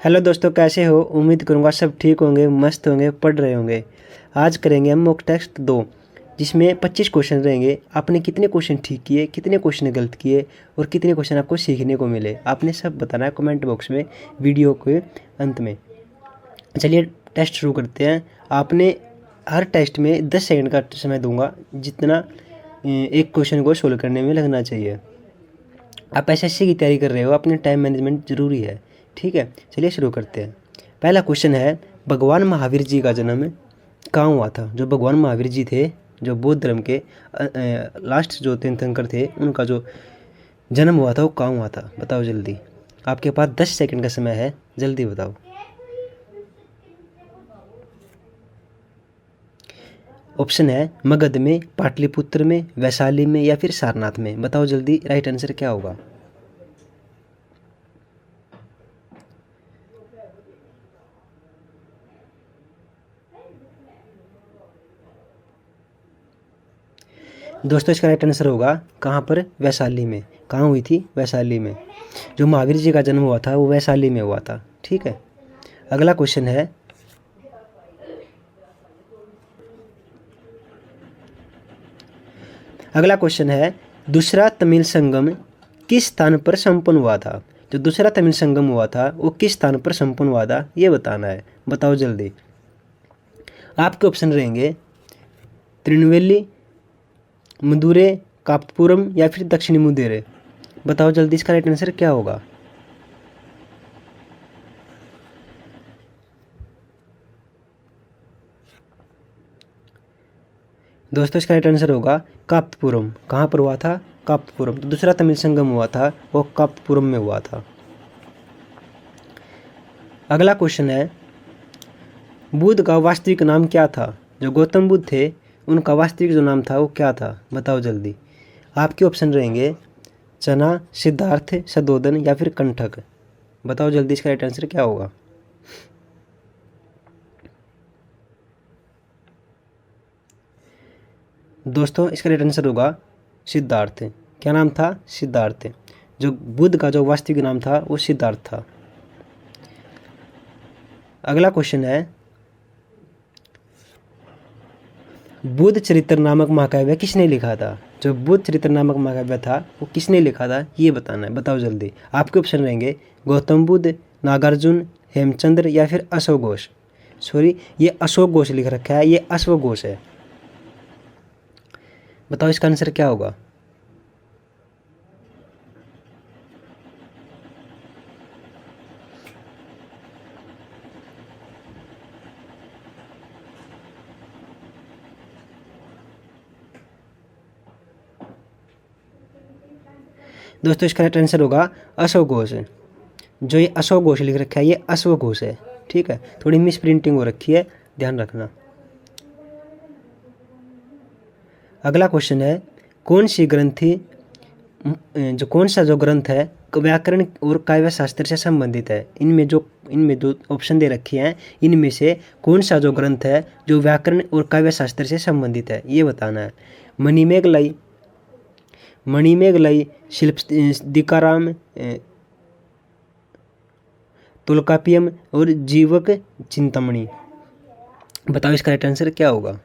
Hello दोस्तों, कैसे हो? उम्मीद करूंगा सब ठीक होंगे, मस्त होंगे, पढ़ रहे होंगे। आज करेंगे हम मॉक टेस्ट 2, जिसमें 25 क्वेश्चन रहेंगे। आपने कितने क्वेश्चन ठीक किए, कितने क्वेश्चन गलत किए और कितने क्वेश्चन आपको सीखने को मिले, आपने सब बताना है कमेंट बॉक्स में वीडियो के अंत में। चलिए टेस्ट शुरू करते हैं। आपने हर टेस्ट में 10 सेकंड का समय दूंगा, जितना एक क्वेश्चन को सोल्व करने में लगना चाहिए। आप एसएससी की तैयारी कर रहे हो, अपने टाइम मैनेजमेंट ज़रूरी है, ठीक है। चलिए शुरू करते हैं। पहला क्वेश्चन है, भगवान महावीर जी का जन्म कहाँ हुआ था? जो भगवान महावीर जी थे, जो बौद्ध धर्म के लास्ट जो तीर्थंकर थे, उनका जो जन्म हुआ था वो कहाँ हुआ था? बताओ जल्दी, आपके पास 10 सेकंड का समय है, जल्दी बताओ। ऑप्शन है मगध में, पाटलिपुत्र में, वैशाली में या फिर सारनाथ में। बताओ जल्दी, राइट आंसर क्या होगा? दोस्तों इसका राइट आंसर होगा कहाँ पर? वैशाली में। कहाँ हुई थी? वैशाली में। जो महावीर जी का जन्म हुआ था वो वैशाली में हुआ था, ठीक है। अगला क्वेश्चन है, दूसरा तमिल संगम किस स्थान पर संपन्न हुआ था? जो दूसरा तमिल संगम हुआ था वो किस स्थान पर संपन्न हुआ था, ये बताना है। बताओ जल्दी। आपके ऑप्शन रहेंगे तिरुनेलवेली, मदुरै, कापपुरम या फिर दक्षिणी मुदेरे। बताओ जल्दी, इसका राइट आंसर क्या होगा? दोस्तों इसका राइट आंसर होगा कापपुरम। कहाँ पर हुआ था? कापपुरम। तो दूसरा तमिल संगम हुआ था वो कापपुरम में हुआ था। अगला क्वेश्चन है, बुद्ध का वास्तविक नाम क्या था? जो गौतम बुद्ध थे उनका वास्तविक जो नाम था वो क्या था? बताओ जल्दी। आपके ऑप्शन रहेंगे चना, सिद्धार्थ, सदोदन या फिर कंठक। बताओ जल्दी, इसका राइट आंसर क्या होगा? दोस्तों इसका राइट आंसर होगा सिद्धार्थ। क्या नाम था? सिद्धार्थ। जो बुद्ध का जो वास्तविक नाम था वो सिद्धार्थ था। अगला क्वेश्चन है, बुद्ध चरित्र नामक महाकाव्य किसने लिखा था? जो बुद्ध चरित्र नामक महाकाव्य था वो किसने लिखा था, ये बताना है। बताओ जल्दी। आपके ऑप्शन रहेंगे गौतम बुद्ध, नागार्जुन, हेमचंद्र या फिर अशोक घोष। सॉरी, ये अशोक घोष लिख रखा है, ये अश्व घोष है। बताओ इसका आंसर क्या होगा? दोस्तों इसका राइट आंसर होगा अशोक घोष। जो ये अशोक घोष लिख रखा है ये अश्व घोष है, ठीक है। थोड़ी मिस प्रिंटिंग हो रखी है, ध्यान रखना। अगला क्वेश्चन है, कौन सी ग्रंथि जो कौन सा जो ग्रंथ है व्याकरण और काव्य शास्त्र से संबंधित है? इनमें जो ऑप्शन दे रखे हैं, इनमें से कौन सा जो ग्रंथ है जो व्याकरण और काव्य शास्त्र से संबंधित है, ये बताना है। मणिमेगलाई, शिल्पदीकाराम, तोल्काप्पियम और जीवक चिंतामणि। बताओ इसका राइट आंसर क्या होगा?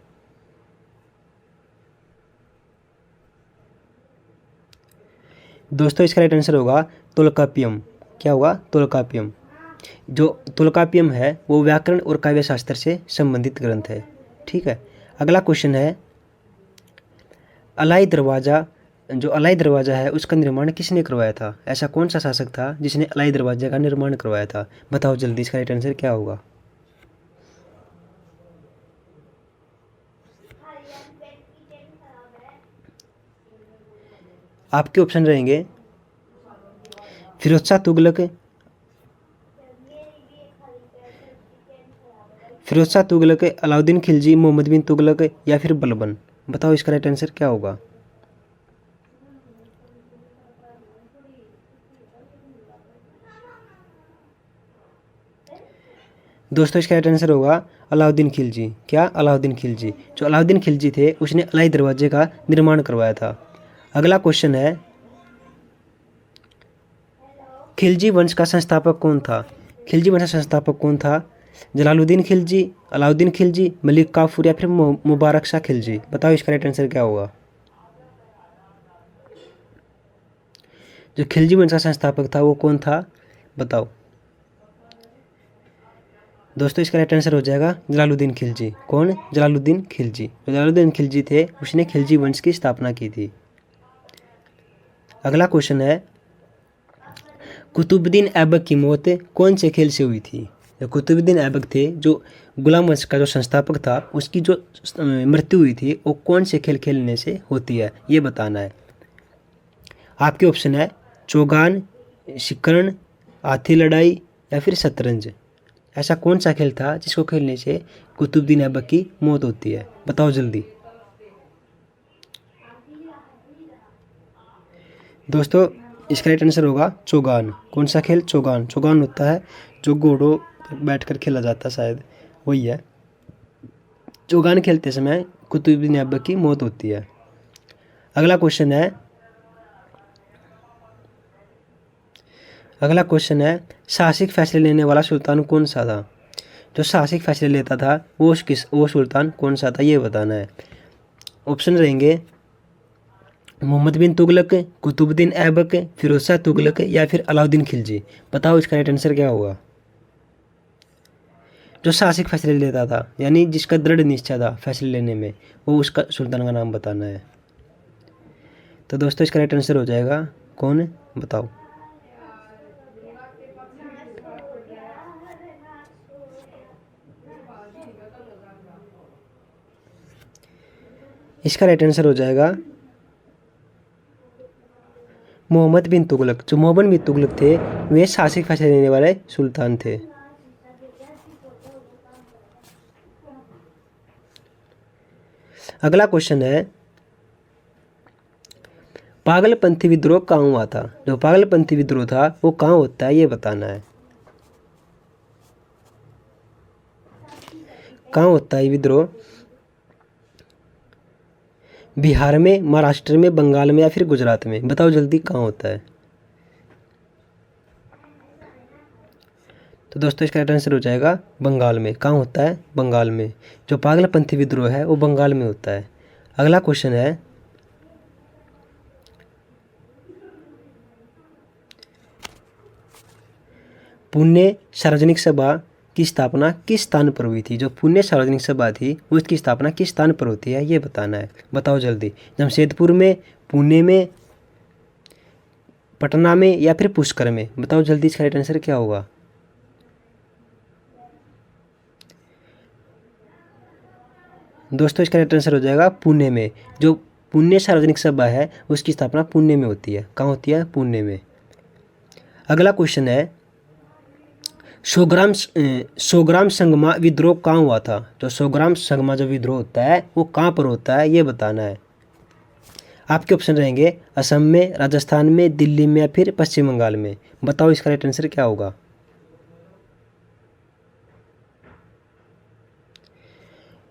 दोस्तों इसका राइट आंसर होगा तोल्काप्पियम। क्या होगा? तोल्काप्पियम। जो तोल्काप्पियम है वो व्याकरण और काव्य शास्त्र से संबंधित ग्रंथ है, ठीक है। अगला क्वेश्चन है, जो अलाई दरवाज़ा है उसका निर्माण किसने करवाया था? ऐसा कौन सा शासक था जिसने अलाई दरवाजे का निर्माण करवाया था? बताओ जल्दी, इसका राइट आंसर क्या होगा? आपके ऑप्शन रहेंगे फिरोज शाह तुगलक, अलाउद्दीन खिलजी, मोहम्मद बिन तुगलक या फिर बलबन। बताओ इसका राइट आंसर क्या होगा? दोस्तों इसका राइट आंसर होगा अलाउद्दीन खिलजी। क्या? अलाउद्दीन खिलजी। जो अलाउद्दीन खिलजी थे उसने अलाई दरवाजे का निर्माण करवाया था। अगला क्वेश्चन है, खिलजी वंश का संस्थापक कौन था? खिलजी वंश का संस्थापक कौन था? जलालुद्दीन खिलजी, अलाउद्दीन खिलजी, मलिक काफूर या फिर मुबारक शाह खिलजी। बताओ इसका राइट आंसर क्या होगा? जो खिलजी वंश का संस्थापक था वो कौन था? बताओ दोस्तों, इसका राइट आंसर हो जाएगा जलालुद्दीन खिलजी। कौन? जलालुद्दीन खिलजी। जो जलालुद्दीन खिलजी थे उसने खिलजी वंश की स्थापना की थी। अगला क्वेश्चन है, कुतुबुद्दीन ऐबक की मौत कौन से खेल से हुई थी? जो कुतुबुद्दीन ऐबक थे, जो गुलाम वंश का जो संस्थापक था, उसकी जो मृत्यु हुई थी वो कौन से खेल खेलने से होती है, ये बताना है। आपके ऑप्शन है चौगान, शिकरण, हाथी लड़ाई या फिर शतरंज। ऐसा कौन सा खेल था जिसको खेलने से कुतुबुद्दीन ऐबक की मौत होती है? बताओ जल्दी। दोस्तों, इसका राइट आंसर होगा चौगान। कौन सा खेल? चौगान। चौगान होता है जो घोड़ों पर बैठकर खेला जाता है, शायद वही है। चौगान खेलते समय कुतुबुद्दीन ऐबक की मौत होती है। अगला क्वेश्चन है साहसिक फैसले लेने वाला सुल्तान कौन सा था? जो साहसिक फैसले लेता था वो सुल्तान कौन सा था, ये बताना है। ऑप्शन रहेंगे मोहम्मद बिन तुगलक, कुतुबुद्दीन ऐबक, फिरोज शाह तुगलक या फिर अलाउद्दीन खिलजी। बताओ इसका राइट आंसर क्या होगा? जो साहसिक फैसले लेता था, यानी जिसका दृढ़ निश्चय था फैसले लेने में, वो उसका सुल्तान का नाम बताना है। तो दोस्तों, इसका राइट आंसर हो जाएगा कौन? बताओ। इसका राइट आंसर हो जाएगा मोहम्मद बिन तुगलक। जो मोहम्मद बिन तुगलक थे वे साहसिक फैसले लेने वाले सुल्तान थे। अगला क्वेश्चन है, पागलपंथी विद्रोह कहाँ हुआ था? जो पागलपंथी विद्रोह था वो कहाँ होता है, ये बताना है। कहाँ होता है विद्रोह? बिहार में, महाराष्ट्र में, बंगाल में या फिर गुजरात में। बताओ जल्दी, कहाँ होता है? तो दोस्तों, इसका राइट आंसर हो जाएगा बंगाल में। कहाँ होता है? बंगाल में। जो पागलपंथी विद्रोह है वो बंगाल में होता है। अगला क्वेश्चन है, पुणे सार्वजनिक सभा की स्थापना किस स्थान पर हुई थी? जो पुणे सार्वजनिक सभा थी उसकी स्थापना किस स्थान पर होती है, ये बताना है। बताओ जल्दी। जमशेदपुर में, पुणे में, पटना में या फिर पुष्कर में। बताओ जल्दी, इसका राइट आंसर क्या होगा? दोस्तों, इसका राइट आंसर हो जाएगा पुणे में। जो पुणे सार्वजनिक सभा है उसकी स्थापना पुणे में होती है। कहाँ होती है? पुणे में। अगला क्वेश्चन है, सोग्राम संगमा विद्रोह कहाँ हुआ था? जो सोग्राम संगमा जो विद्रोह होता है वो कहाँ पर होता है, ये बताना है। आपके ऑप्शन रहेंगे असम में, राजस्थान में, दिल्ली में या फिर पश्चिम बंगाल में। बताओ इसका राइट आंसर क्या होगा?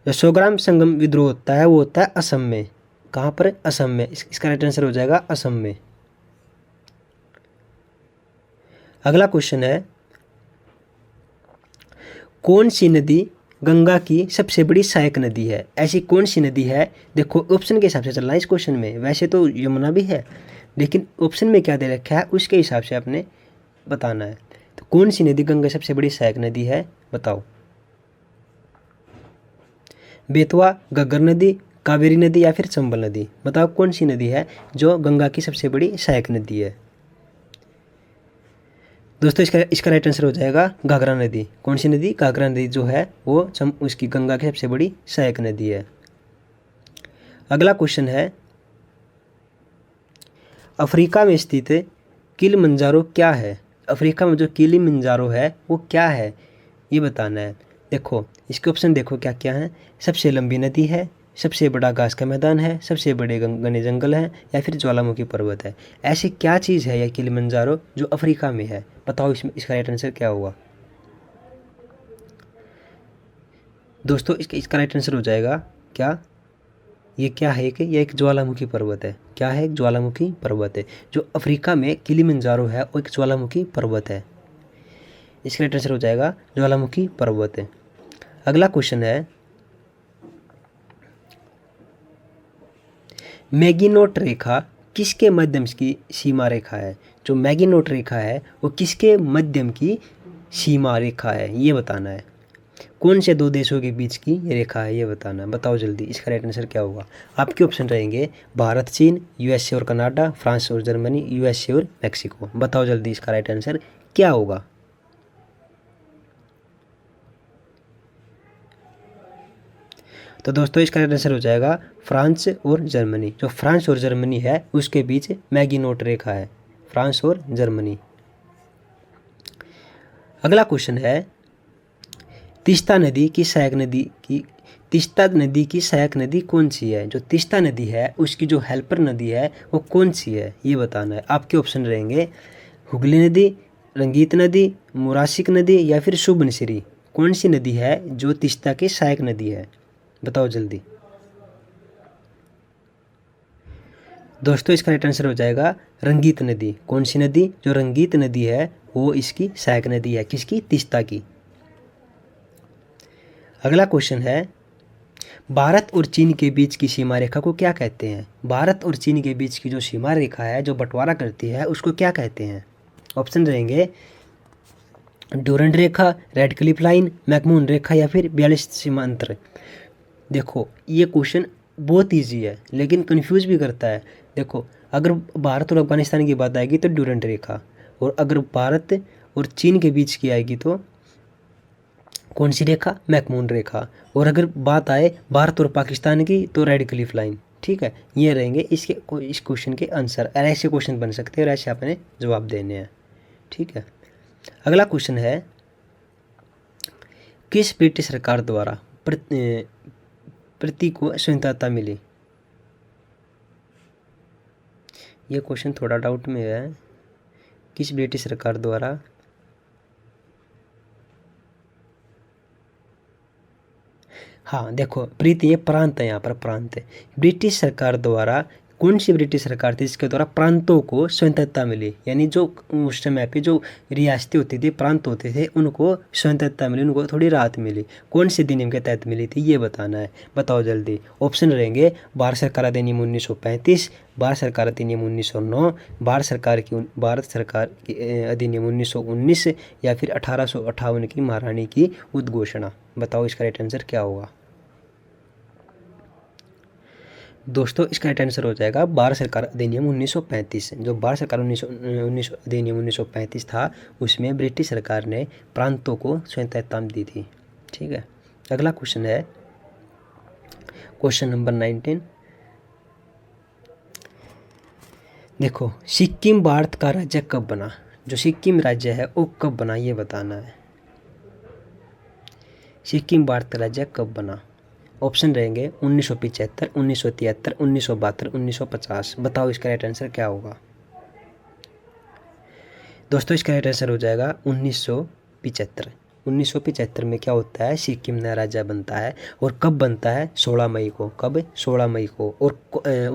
जो सोग्राम संगम विद्रोह होता है वो होता है असम में। कहाँ पर? असम में। इसका राइट आंसर हो जाएगा असम में। अगला क्वेश्चन है, कौन सी नदी गंगा की सबसे बड़ी सहायक नदी है? ऐसी कौन सी नदी है? देखो, ऑप्शन के हिसाब से चलना है इस क्वेश्चन में। वैसे तो यमुना भी है, लेकिन ऑप्शन में क्या दे रखा है उसके हिसाब से आपने बताना है। तो कौन सी नदी गंगा सबसे बड़ी सहायक नदी है? बताओ। बेतवा, घग्गर नदी, कावेरी नदी या फिर चंबल नदी। बताओ कौन सी नदी है जो गंगा की सबसे बड़ी सहायक नदी है? दोस्तों, इसका राइट आंसर हो जाएगा घाघरा नदी। कौन सी नदी? घाघरा नदी जो है वो उसकी गंगा की सबसे बड़ी सहायक नदी है। अगला क्वेश्चन है, अफ्रीका में स्थित किलिमंजारो क्या है? अफ्रीका में जो किलिमंजारो है वो क्या है, ये बताना है। देखो, इसके ऑप्शन देखो क्या क्या है। सबसे लंबी नदी है, सबसे बड़ा घास का मैदान है, सबसे बड़े घने जंगल हैं या फिर ज्वालामुखी पर्वत है। ऐसी क्या चीज़ है यह किलिमंजारो जो अफ्रीका में है? बताओ इसका राइट आंसर क्या होगा? दोस्तों, इसका राइट आंसर हो जाएगा क्या? ये क्या है कि यह एक ज्वालामुखी पर्वत है। क्या है? एक ज्वालामुखी पर्वत है। जो अफ्रीका में किलिमंजारो है वो एक ज्वालामुखी पर्वत है। इसका राइट आंसर हो जाएगा ज्वालामुखी पर्वत। अगला क्वेश्चन है, मैगीनोट रेखा किसके मध्यम की सीमा रेखा है? जो मैगीनोट रेखा है वो किसके मध्यम की सीमा रेखा है, ये बताना है। कौन से दो देशों के बीच की ये रेखा है, ये बताना है। बताओ जल्दी, इसका राइट आंसर क्या होगा? आपके ऑप्शन रहेंगे भारत चीन, यूएसए और कनाडा, फ्रांस और जर्मनी, यूएसए और मैक्सिको। बताओ जल्दी इसका राइट आंसर क्या होगा? तो दोस्तों इसका राइट आंसर हो जाएगा फ्रांस और जर्मनी। जो फ्रांस और जर्मनी है उसके बीच मैगीनोट रेखा है, फ्रांस और जर्मनी। अगला क्वेश्चन है, तीस्ता नदी की सहायक नदी कौन सी है? जो तीस्ता नदी है उसकी जो हेल्पर नदी है वो कौन सी है, ये बताना है। आपके ऑप्शन रहेंगे हुगली नदी, रंगीत नदी, मुरासिक नदी या फिर सुबनसिरी। कौन सी नदी है जो तीस्ता की सहायक नदी है? बताओ जल्दी। दोस्तों इसका राइट आंसर हो जाएगा रंगीत नदी। कौन सी नदी? जो रंगीत नदी है वो इसकी सहायक नदी है, किसकी? तीस्ता की। अगला क्वेश्चन है, भारत और चीन के बीच की सीमा रेखा को क्या कहते हैं? भारत और चीन के बीच की जो सीमा रेखा है जो बंटवारा करती है उसको क्या कहते हैं? ऑप्शन रहेंगे ड्यूरेंट रेखा, रेड क्लिफ लाइन, मैकमोहन रेखा या फिर 42 सीमांतर। देखो ये क्वेश्चन बहुत इजी है लेकिन कंफ्यूज भी करता है। देखो अगर भारत और अफगानिस्तान की बात आएगी तो ड्यूरेंट रेखा, और अगर भारत और चीन के बीच की आएगी तो कौन सी रेखा? मैकमोहन रेखा। और अगर बात आए भारत और पाकिस्तान की तो रेड क्लिफ लाइन। ठीक है, ये रहेंगे इस क्वेश्चन के आंसर। ऐसे क्वेश्चन बन सकते हैं और ऐसे आपने जवाब देने हैं। ठीक है, अगला क्वेश्चन है, किस ब्रिटिश सरकार द्वारा प्रति को स्वतंत्रता मिली? ये क्वेश्चन थोड़ा डाउट में है। किस ब्रिटिश सरकार द्वारा हाँ देखो प्रीति, ये प्रांत है, यहाँ पर प्रांत है। ब्रिटिश सरकार द्वारा, कौन सी ब्रिटिश सरकार थी जिसके द्वारा प्रांतों को स्वतंत्रता मिली? यानी जो उस समय पे जो रियासतें होती थी, प्रांत होते थे, उनको स्वतंत्रता मिली, उनको थोड़ी राहत मिली। कौन से अधिनियम के तहत मिली थी, ये बताना है। बताओ जल्दी। ऑप्शन रहेंगे भारत सरकार अधिनियम 1935, भारत सरकार अधिनियम 1909, भारत सरकार की अधिनियम 1919 या फिर 1858 की महारानी की उद्घोषणा। बताओ इसका राइट आंसर क्या होगा? दोस्तों इसका राइट आंसर हो जाएगा भारत सरकार अधिनियम 1935। जो भारत सरकार अधिनियम 1935 था उसमें ब्रिटिश सरकार ने प्रांतों को स्वतंत्रता दी थी। ठीक है, अगला क्वेश्चन है क्वेश्चन नंबर 19। देखो सिक्किम भारत का राज्य कब बना? जो सिक्किम राज्य है वो कब बना, ये बताना है। सिक्किम भारत का राज्य कब बना? ऑप्शन रहेंगे 1975, 1973, 1972, 1950। बताओ इसका राइट आंसर क्या होगा? दोस्तों इसका राइट आंसर हो जाएगा 1975। 1975 में क्या होता है? सिक्किम नया राज्य बनता है। और कब बनता है? 16 मई को। कब? 16 मई को। और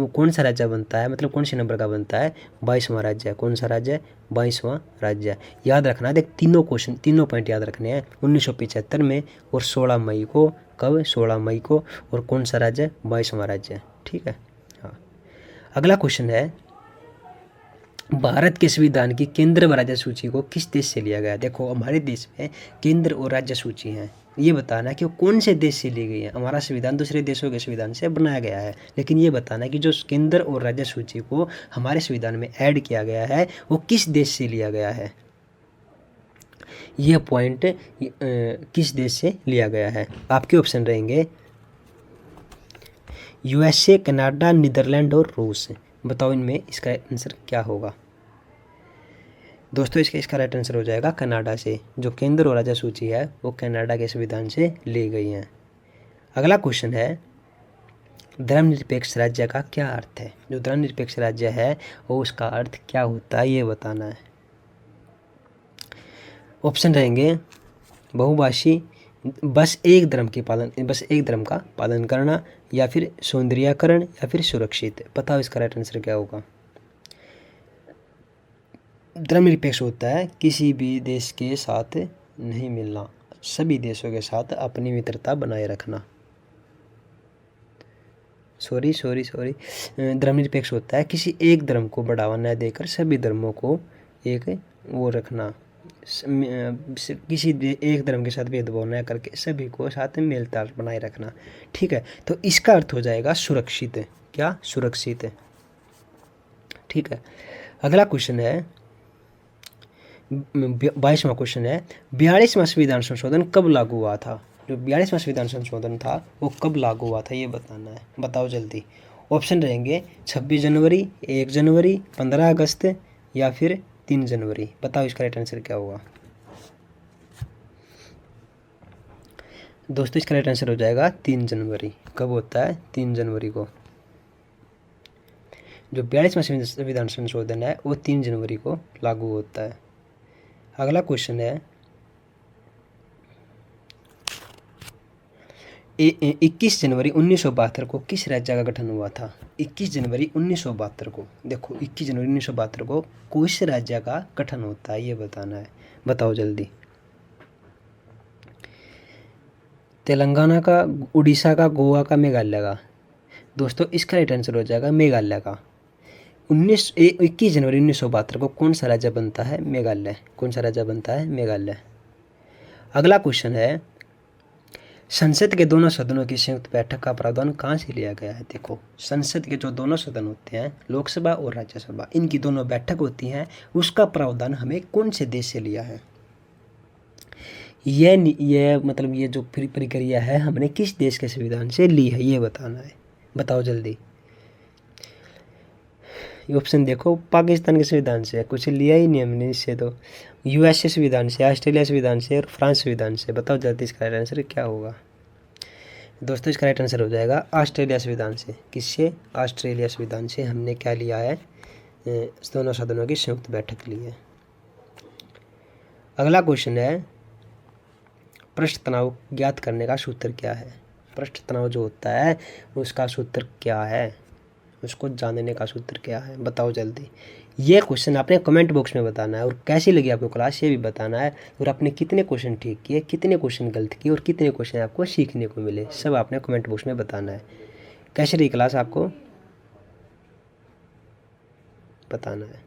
कौन सा राज्य बनता है, मतलब कौन से नंबर का बनता है? 22वां राज्य। कौन सा राज्य? 22वां राज्य। याद रखना, देख तीनों पॉइंट याद रखने हैं। 1975 में और 16 मई को। कब? 16 मई को। और कौन सा राज्य? 22वां राज्य। ठीक है, हाँ। अगला क्वेश्चन है, भारत के संविधान की केंद्र व राज्य सूची को किस देश से लिया गया? देखो हमारे देश में केंद्र और राज्य सूची है, ये बताना कि वो कौन से देश से ली गई है। हमारा संविधान दूसरे देशों के संविधान से बनाया गया है, लेकिन ये बताना कि जो केंद्र और राज्य सूची को हमारे संविधान में ऐड किया गया है वो किस देश से लिया गया है। यह पॉइंट किस देश से लिया गया है? आपके ऑप्शन रहेंगे यूएसए, कनाडा, नीदरलैंड और रूस। बताओ इनमें इसका आंसर क्या होगा? दोस्तों इसका राइट आंसर हो जाएगा कनाडा से। जो केंद्र और राज्य सूची है वो कनाडा के संविधान से ली गई है। अगला क्वेश्चन है, धर्मनिरपेक्ष राज्य का क्या अर्थ है? जो धर्मनिरपेक्ष राज्य है वो उसका अर्थ क्या होता है, ये बताना है। ऑप्शन रहेंगे बहुभाषी, बस एक धर्म का पालन करना, या फिर सौंदर्यीकरण, या फिर सुरक्षित। बताओ इसका राइट आंसर क्या होगा? धर्मनिरपेक्ष होता है किसी भी देश के साथ नहीं मिलना, सभी देशों के साथ अपनी मित्रता बनाए रखना। सॉरी, धर्मनिरपेक्ष होता है किसी एक धर्म को बढ़ावा न देकर सभी धर्मों को एक वो रखना, किसी एक धर्म के साथ भेदभाव न करके सभी को साथ में मेलताल बनाए रखना। ठीक है, तो इसका अर्थ हो जाएगा सुरक्षित। क्या? सुरक्षित। ठीक है, अगला क्वेश्चन है 22वां क्वेश्चन है 42वां संविधान संशोधन कब लागू हुआ था? जो 42वां संविधान संशोधन था वो कब लागू हुआ था ये बताना है, बताओ जल्दी। ऑप्शन रहेंगे 26 जनवरी, 1 जनवरी, 15 अगस्त या फिर 3 जनवरी। बताओ इसका राइट आंसर क्या होगा? दोस्तों इसका राइट आंसर हो जाएगा 3 जनवरी। कब होता है? 3 जनवरी को। जो 42वां संविधान संशोधन है वो 3 जनवरी को लागू होता है। अगला क्वेश्चन है 21 जनवरी 1972 को किस राज्य का गठन हुआ था? 21 जनवरी 1972 को, देखो 21 जनवरी 1972 को किस राज्य का गठन होता है ये बताना है, बताओ जल्दी। तेलंगाना का, उड़ीसा का, गोवा का, मेघालय का। दोस्तों इसका राइट आंसर हो जाएगा मेघालय का। 21 जनवरी 1972 को कौन सा राज्य बनता है? मेघालय। कौन सा राज्य बनता है? मेघालय। अगला क्वेश्चन है संसद के दोनों सदनों की संयुक्त बैठक का प्रावधान कहाँ से लिया गया है? देखो संसद के जो दोनों सदन होते हैं, लोकसभा और राज्यसभा, इनकी दोनों बैठक होती हैं, उसका प्रावधान हमें कौन से देश से लिया है? ये मतलब ये जो प्रक्रिया है हमने किस देश के संविधान से ली है ये बताना है, बताओ जल्दी। ये ऑप्शन देखो, पाकिस्तान के संविधान से, कुछ लिया ही नहीं हमने इससे, तो यूएसए संविधान से, ऑस्ट्रेलिया संविधान से और फ्रांस संविधान से। बताओ जल्दी इसका राइट आंसर क्या होगा? दोस्तों इसका राइट आंसर हो जाएगा ऑस्ट्रेलिया संविधान से। किससे? ऑस्ट्रेलिया संविधान से हमने क्या लिया है? दोनों सदनों की संयुक्त बैठक ली है। अगला क्वेश्चन है पृष्ठ तनाव ज्ञात करने का सूत्र क्या है? पृष्ठ तनाव जो होता है उसका सूत्र क्या है? उसको जानने का सूत्र क्या है? बताओ जल्दी। ये क्वेश्चन आपने कमेंट बॉक्स में बताना है और कैसी लगी आपको क्लास ये भी बताना है, और आपने कितने क्वेश्चन ठीक किए, कितने क्वेश्चन गलत किए और कितने क्वेश्चन आपको सीखने को मिले, सब आपने कमेंट बॉक्स में बताना है। कैसी रही क्लास आपको बताना है।